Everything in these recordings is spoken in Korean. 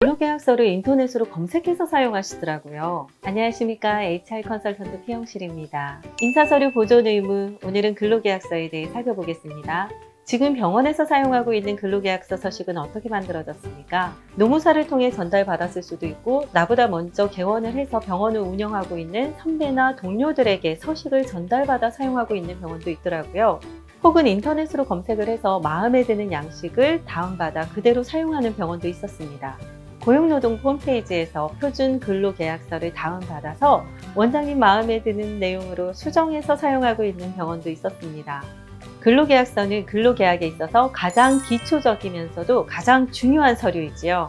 근로계약서를 인터넷으로 검색해서 사용하시더라고요. 안녕하십니까. HR 컨설턴트 피영실입니다. 인사서류 보존 의무, 오늘은 근로계약서에 대해 살펴보겠습니다. 지금 병원에서 사용하고 있는 근로계약서 서식은 어떻게 만들어졌습니까? 노무사를 통해 전달받았을 수도 있고, 나보다 먼저 개원을 해서 병원을 운영하고 있는 선배나 동료들에게 서식을 전달받아 사용하고 있는 병원도 있더라고요. 혹은 인터넷으로 검색을 해서 마음에 드는 양식을 다운받아 그대로 사용하는 병원도 있었습니다. 고용노동부 홈페이지에서 표준 근로계약서를 다운받아서 원장님 마음에 드는 내용으로 수정해서 사용하고 있는 병원도 있었습니다. 근로계약서는 근로계약에 있어서 가장 기초적이면서도 가장 중요한 서류이지요.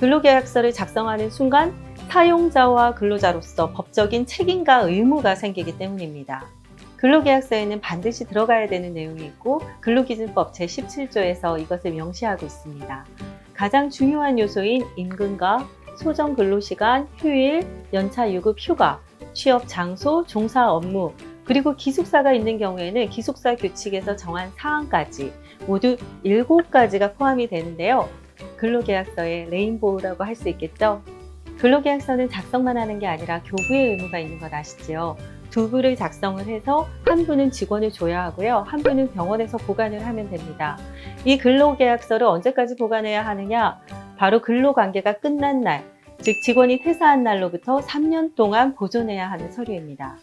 근로계약서를 작성하는 순간 사용자와 근로자로서 법적인 책임과 의무가 생기기 때문입니다. 근로계약서에는 반드시 들어가야 되는 내용이 있고 근로기준법 제17조에서 이것을 명시하고 있습니다. 가장 중요한 요소인 임금과 소정 근로시간, 휴일, 연차 유급 휴가, 취업 장소, 종사 업무, 그리고 기숙사가 있는 경우에는 기숙사 규칙에서 정한 사항까지 모두 7가지가 포함이 되는데요. 근로계약서의 레인보우라고 할 수 있겠죠? 근로계약서는 작성만 하는 게 아니라 교부의 의무가 있는 것 아시죠? 두 부를 작성을 해서 한 부는 직원을 줘야 하고요. 한 부는 병원에서 보관을 하면 됩니다. 이 근로계약서를 언제까지 보관해야 하느냐? 바로 근로관계가 끝난 날, 즉 직원이 퇴사한 날로부터 3년 동안 보존해야 하는 서류입니다.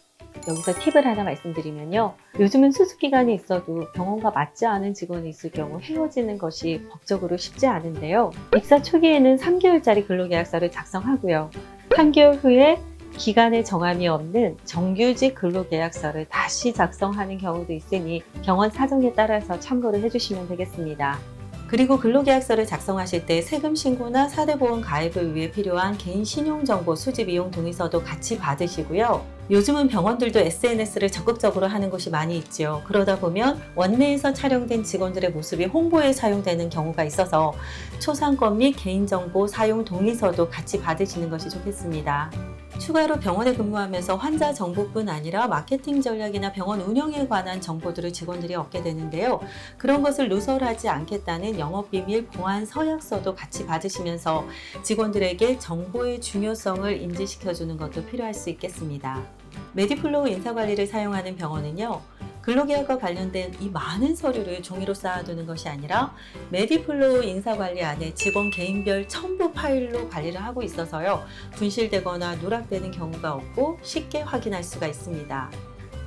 여기서 팁을 하나 말씀드리면요. 요즘은 수습기간이 있어도 병원과 맞지 않은 직원이 있을 경우 헤어지는 것이 법적으로 쉽지 않은데요. 입사 초기에는 3개월짜리 근로계약서를 작성하고요. 3개월 후에 기간의 정함이 없는 정규직 근로계약서를 다시 작성하는 경우도 있으니 병원 사정에 따라서 참고를 해주시면 되겠습니다. 그리고 근로계약서를 작성하실 때 세금 신고나 사대보험 가입을 위해 필요한 개인 신용정보 수집 이용 동의서도 같이 받으시고요. 요즘은 병원들도 SNS를 적극적으로 하는 곳이 많이 있죠. 그러다 보면 원내에서 촬영된 직원들의 모습이 홍보에 사용되는 경우가 있어서 초상권 및 개인정보 사용 동의서도 같이 받으시는 것이 좋겠습니다. 추가로 병원에 근무하면서 환자 정보뿐 아니라 마케팅 전략이나 병원 운영에 관한 정보들을 직원들이 얻게 되는데요. 그런 것을 누설하지 않겠다는 영업비밀 보안 서약서도 같이 받으시면서 직원들에게 정보의 중요성을 인지시켜주는 것도 필요할 수 있겠습니다. 메디플로우 인사관리를 사용하는 병원은요. 근로계약과 관련된 이 많은 서류를 종이로 쌓아두는 것이 아니라 메디플로우 인사관리 안에 직원 개인별 첨부 파일로 관리를 하고 있어서요. 분실되거나 누락되는 경우가 없고 쉽게 확인할 수가 있습니다.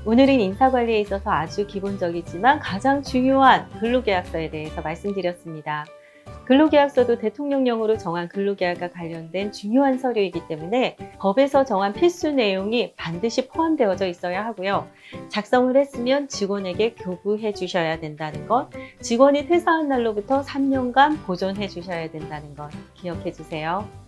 오늘은 인사관리에 있어서 아주 기본적이지만 가장 중요한 근로계약서에 대해서 말씀드렸습니다. 근로계약서도 대통령령으로 정한 근로계약과 관련된 중요한 서류이기 때문에 법에서 정한 필수 내용이 반드시 포함되어져 있어야 하고요. 작성을 했으면 직원에게 교부해 주셔야 된다는 것, 직원이 퇴사한 날로부터 3년간 보존해 주셔야 된다는 것 기억해 주세요.